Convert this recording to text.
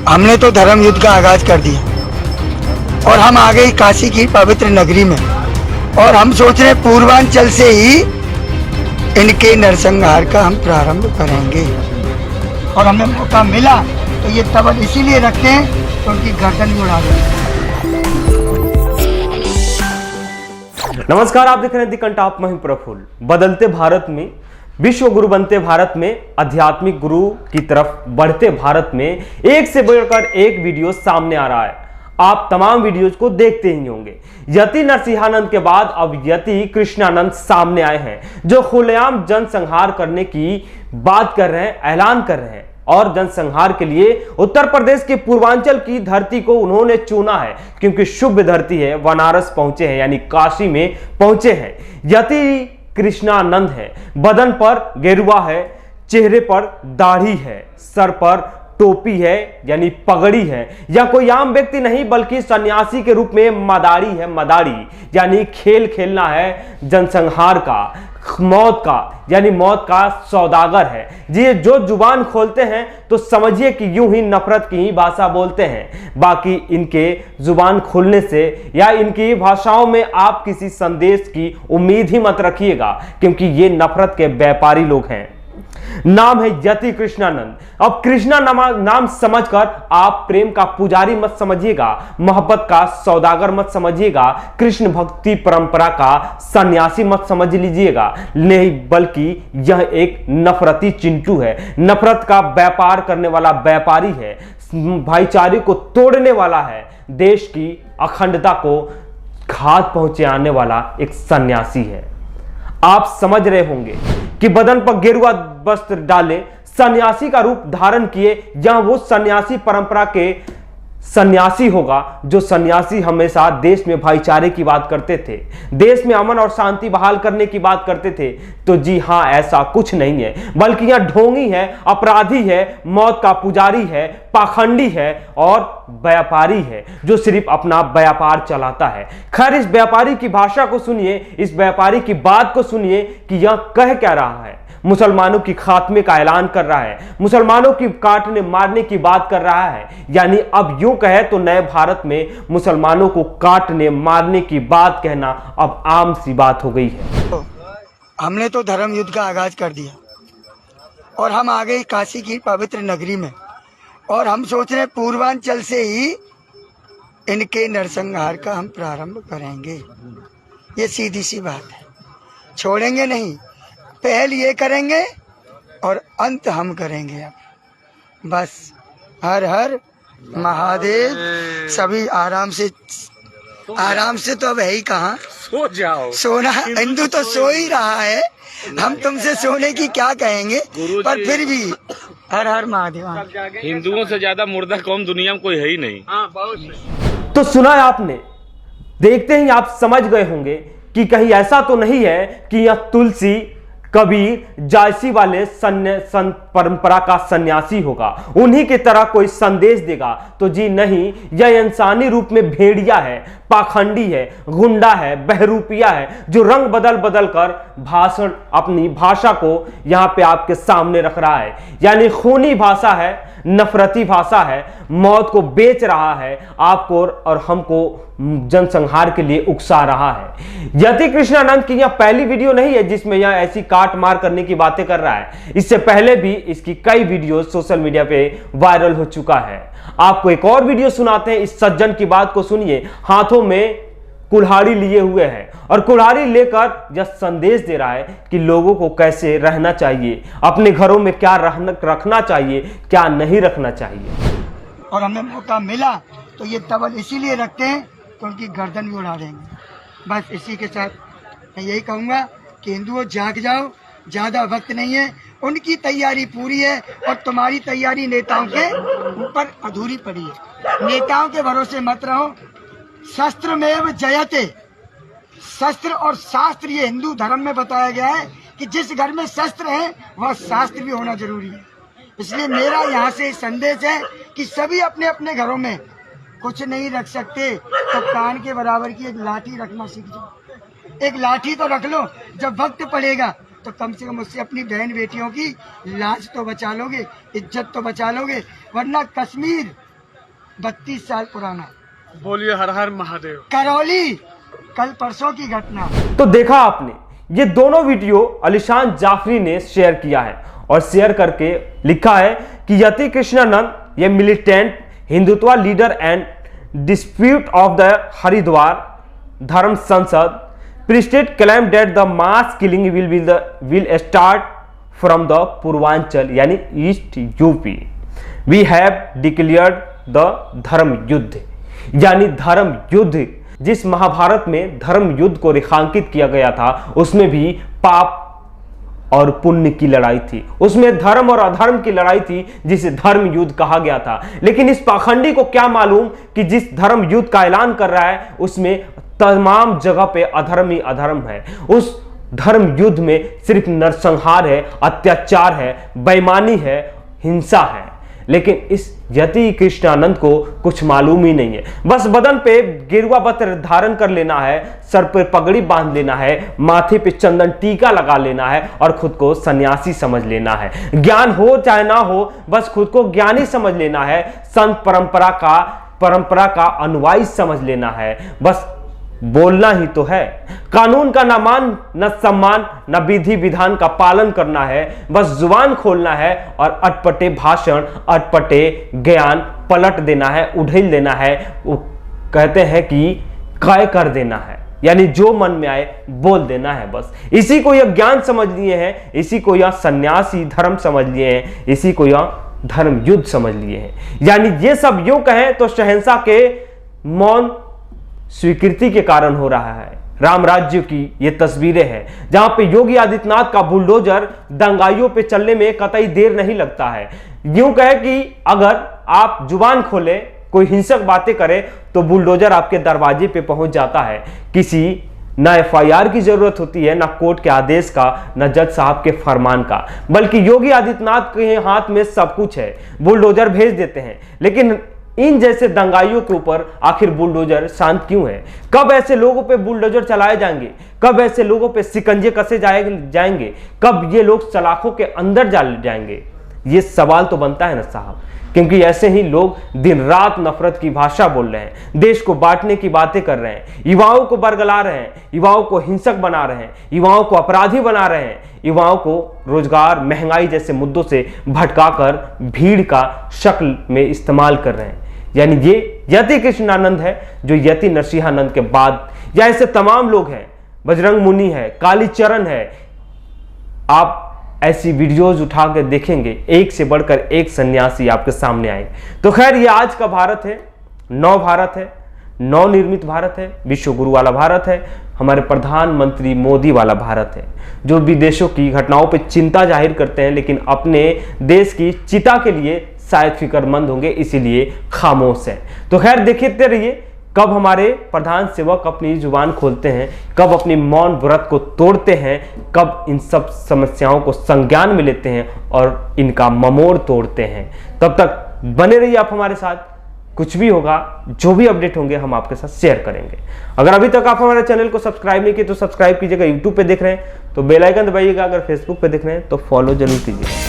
हमने तो धर्म युद्ध का आगाज कर दिया और हम आ गए काशी की पवित्र नगरी में। और हम सोच रहे पूर्वांचल से ही इनके नरसंहार का हम प्रारंभ करेंगे। और हमें मौका मिला तो ये तबल इसीलिए रखते हैं तो उनकी गर्दन भी उड़ा देंगे। नमस्कार, आप देख रहे हैं दी कंठ ऑफ महिम प्रफुल्ल। बदलते भारत में, विश्व गुरु बनते भारत में, आध्यात्मिक गुरु की तरफ बढ़ते भारत में एक से बढ़कर एक वीडियो सामने आ रहा है। आप तमाम वीडियोज को देखते ही होंगे। यति नरसिंहानंद के बाद अब यति कृष्णानंद सामने आए हैं, जो खुलेआम जनसंहार करने की बात कर रहे हैं, ऐलान कर रहे हैं। और जनसंहार के लिए उत्तर प्रदेश के पूर्वांचल की धरती को उन्होंने चुना है, क्योंकि शुभ धरती है। बनारस पहुंचे हैं, यानी काशी में पहुंचे हैं। यति कृष्णानंद है, बदन पर गेरुआ है, चेहरे पर दाढ़ी है, सर पर टोपी है यानी पगड़ी है। या कोई आम व्यक्ति नहीं, बल्कि सन्यासी के रूप में मदारी है। मदारी यानी खेल खेलना है जनसंहार का, मौत का, यानी मौत का सौदागर है। जी, जो जुबान खोलते हैं तो समझिए कि यूं ही नफरत की ही भाषा बोलते हैं। बाकी इनके जुबान खोलने से या इनकी भाषाओं में आप किसी संदेश की उम्मीद ही मत रखिएगा, क्योंकि ये नफरत के व्यापारी लोग हैं। नाम है यति कृष्णानंद। अब कृष्णा नाम समझकर आप प्रेम का पुजारी मत समझिएगा, मोहब्बत का सौदागर मत समझिएगा, कृष्ण भक्ति परंपरा का सन्यासी मत समझ लीजिएगा। नहीं, बल्कि यह एक नफरती चिंटू है, नफरत का व्यापार करने वाला व्यापारी है, भाईचारे को तोड़ने वाला है, देश की अखंडता को घात पहुंचाने वाला एक सन्यासी है। आप समझ रहे होंगे कि बदन पर गेरुआ वस्त्र डाले, सन्यासी का रूप धारण किए, या वो सन्यासी परंपरा के सन्यासी होगा, जो सन्यासी हमेशा देश में भाईचारे की बात करते थे, देश में अमन और शांति बहाल करने की बात करते थे। तो जी हां, ऐसा कुछ नहीं है, बल्कि यह ढोंगी है, अपराधी है, मौत का पुजारी है, पाखंडी है और व्यापारी है, जो सिर्फ अपना व्यापार चलाता है। खैर, इस व्यापारी की भाषा को सुनिए, इस व्यापारी की बात को सुनिए कि यह कह क्या रहा है। मुसलमानों की खात्मे का ऐलान कर रहा है, मुसलमानों की काटने मारने की बात कर रहा है। यानी अब यूं कहे तो नए भारत में मुसलमानों को काटने मारने की बात कहना अब आम सी बात हो गई है। हमने तो धर्म युद्ध का आगाज कर दिया और हम आ गए काशी की पवित्र नगरी में। और हम सोच रहे पूर्वांचल से ही इनके नरसंहार का हम प्रारंभ करेंगे। ये सीधी सी बात है, छोड़ेंगे नहीं। पहल ये करेंगे और अंत हम करेंगे। अब बस हर हर महादेव। सभी आराम से तो अब है ही कहाँ, सो जाओ। सोना हिंदू तो सो ही रहा है, हम तुमसे सोने की क्या कहेंगे, पर फिर भी हर हर महादेव। हिंदुओं से ज्यादा मुर्दा कौम दुनिया में कोई है ही नहीं। तो सुना है आपने, देखते ही आप समझ गए होंगे कि कहीं ऐसा तो नहीं है कि यह तुलसी, कबीर, जायसी वाले संत परंपरा का सन्यासी होगा, उन्हीं की तरह कोई संदेश देगा। तो जी नहीं, यह इंसानी रूप में भेड़िया है, पाखंडी है, गुंडा है, बहरूपिया है, जो रंग बदल बदल कर भाषण, अपनी भाषा को यहां पे आपके सामने रख रहा है। यानी खूनी भाषा है, नफरती भाषा है, मौत को बेच रहा है, आपको और हमको जनसंहार के लिए उकसा रहा है। यति कृष्णानंद की यह पहली वीडियो नहीं है जिसमें यह ऐसी काट मार करने की बातें कर रहा है। इससे पहले भी इसकी कई वीडियो सोशल मीडिया पे वायरल हो चुका है। आपको एक और वीडियो सुनाते हैं, इस सज्जन की बात को सुनिए। हाथों में कुल्हाड़ी लिए हुए है और कुल्हाड़ी लेकर यह संदेश दे रहा है कि लोगों को कैसे रहना चाहिए, अपने घरों में क्या रखना चाहिए, क्या नहीं रखना चाहिए। और हमें मौका मिला तो ये तबल इसीलिए रखते हैं तो उनकी गर्दन भी उड़ा देंगे। बस इसी के साथ मैं यही कहूँगा कि हिंदुओं जाग जाओ, ज़्यादा वक्त नहीं है। उनकी तैयारी पूरी है और तुम्हारी तैयारी नेताओं के ऊपर अधूरी पड़ी है। नेताओं के भरोसे मत रहो। शस्त्रमेव जयते, शस्त्र और शास्त्र ये हिंदू धर्म में बताया गया है कि जिस घर में शस्त्र है वह शास्त्र भी होना जरूरी है। इसलिए मेरा यहाँ से संदेश है कि सभी अपने अपने घरों में कुछ नहीं रख सकते तो कान के बराबर की एक लाठी रखना सीख जाओ। एक लाठी तो रख लो, जब वक्त पड़ेगा तो कम से कम उससे अपनी बहन बेटियों की लाज तो बचा लोगे, इज्जत तो बचा लोगे। वरना कश्मीर 32 साल पुराना। बोलिए हर हर महादेव। करौली कल परसों की घटना। तो देखा आपने, ये दोनों वीडियो अलीशान जाफरी ने शेयर किया है और शेयर करके लिखा है कि यति कृष्णानंद ये militant Hindutva leader and dispute of the Haridwar Dharam Sansad priest had claim that the mass killing will start from the Purvanchal यानी east UP. We have declared the dharma yuddh, यानी धर्म युद्ध। जिस महाभारत में धर्म युद्ध को रेखांकित किया गया था उसमें भी पाप और पुण्य की लड़ाई थी, उसमें धर्म और अधर्म की लड़ाई थी जिसे धर्म युद्ध कहा गया था। लेकिन इस पाखंडी को क्या मालूम कि जिस धर्म युद्ध का ऐलान कर रहा है उसमें तमाम जगह पे अधर्म ही अधर्म है। उस धर्म युद्ध में सिर्फ नरसंहार है, अत्याचार है, बेईमानी है, हिंसा है। लेकिन इस यति कृष्णानंद को कुछ मालूम ही नहीं है। बस बदन पे गेरुआ वस्त्र धारण कर लेना है, सर पे पगड़ी बांध लेना है, माथे पे चंदन टीका लगा लेना है और खुद को सन्यासी समझ लेना है। ज्ञान हो चाहे ना हो, बस खुद को ज्ञानी समझ लेना है, संत परंपरा का अनुयायी समझ लेना है। बस बोलना ही तो है, कानून का न मान न सम्मान न विधि विधान का पालन करना है। बस जुबान खोलना है और अटपटे भाषण, अटपटे ज्ञान पलट देना है, उड़ेल देना है। वो कहते हैं कि काय कर देना है, यानी जो मन में आए बोल देना है। बस इसी को यह ज्ञान समझ लिए हैं, इसी को यह सन्यासी धर्म समझ लिए हैं, इसी को यह धर्म युद्ध समझ लिए हैं। यानी ये सब यूं कहें तो शहंशाह के मौन स्वीकृति के कारण हो रहा है। राम राज्य की ये तस्वीरें हैं जहां पे योगी आदित्यनाथ का बुलडोजर दंगाइयों पे चलने में कतई देर नहीं लगता है। यूं कहे कि अगर आप जुबान खोले, कोई हिंसक बातें करे तो बुलडोजर आपके दरवाजे पे पहुंच जाता है। किसी ना एफआईआर की जरूरत होती है, ना कोर्ट के आदेश का, ना जज साहब के फरमान का, बल्कि योगी आदित्यनाथ के हाथ में सब कुछ है, बुलडोजर भेज देते हैं। लेकिन इन जैसे दंगाइयों के ऊपर आखिर बुलडोजर शांत क्यों है? कब ऐसे लोगों पे बुलडोजर चलाए जाएंगे? कब ऐसे लोगों पे शिकंजे कसे जाएंगे? कब ये लोग सलाखों के अंदर जाएंगे? ये सवाल तो बनता है ना साहब, क्योंकि ऐसे ही लोग दिन रात नफरत की भाषा बोल रहे हैं, देश को बांटने की बातें कर रहे हैं, युवाओं को बरगला रहे हैं, युवाओं को हिंसक बना रहे हैं, युवाओं को अपराधी बना रहे हैं, युवाओं को रोजगार, महंगाई जैसे मुद्दों से भटकाकर भीड़ का शक्ल में इस्तेमाल कर रहे हैं। यानी ये यति कृष्णानंद है जो यति नरसिंहानंद के बाद, या ऐसे तमाम लोग हैं, बजरंग मुनि है, कालीचरण है। आप ऐसी वीडियोज उठा कर देखेंगे, एक से बढ़कर एक सन्यासी आपके सामने आएंगे। तो खैर ये आज का भारत है, नव भारत है, नवनिर्मित भारत है, विश्व गुरु वाला भारत है, हमारे प्रधानमंत्री मोदी वाला भारत है, जो विदेशों की घटनाओं पर चिंता जाहिर करते हैं लेकिन अपने देश की चिता के लिए शायद फिक्रमंद होंगे, इसीलिए खामोश है। तो खैर देखते रहिए कब हमारे प्रधान सेवक अपनी जुबान खोलते हैं, कब अपनी मौन व्रत को तोड़ते हैं, कब इन सब समस्याओं को संज्ञान में लेते हैं और इनका ममोड़ तोड़ते हैं। तब तक बने रहिए आप हमारे साथ, कुछ भी होगा, जो भी अपडेट होंगे हम आपके साथ शेयर करेंगे। अगर अभी तक आप हमारे चैनल को सब्सक्राइब नहीं किए तो सब्सक्राइब कीजिएगा। यूट्यूब पे देख रहे हैं तो बेल आइकन दबाइएगा, अगर फेसबुक पे देख रहे हैं तो फॉलो जरूर कीजिएगा।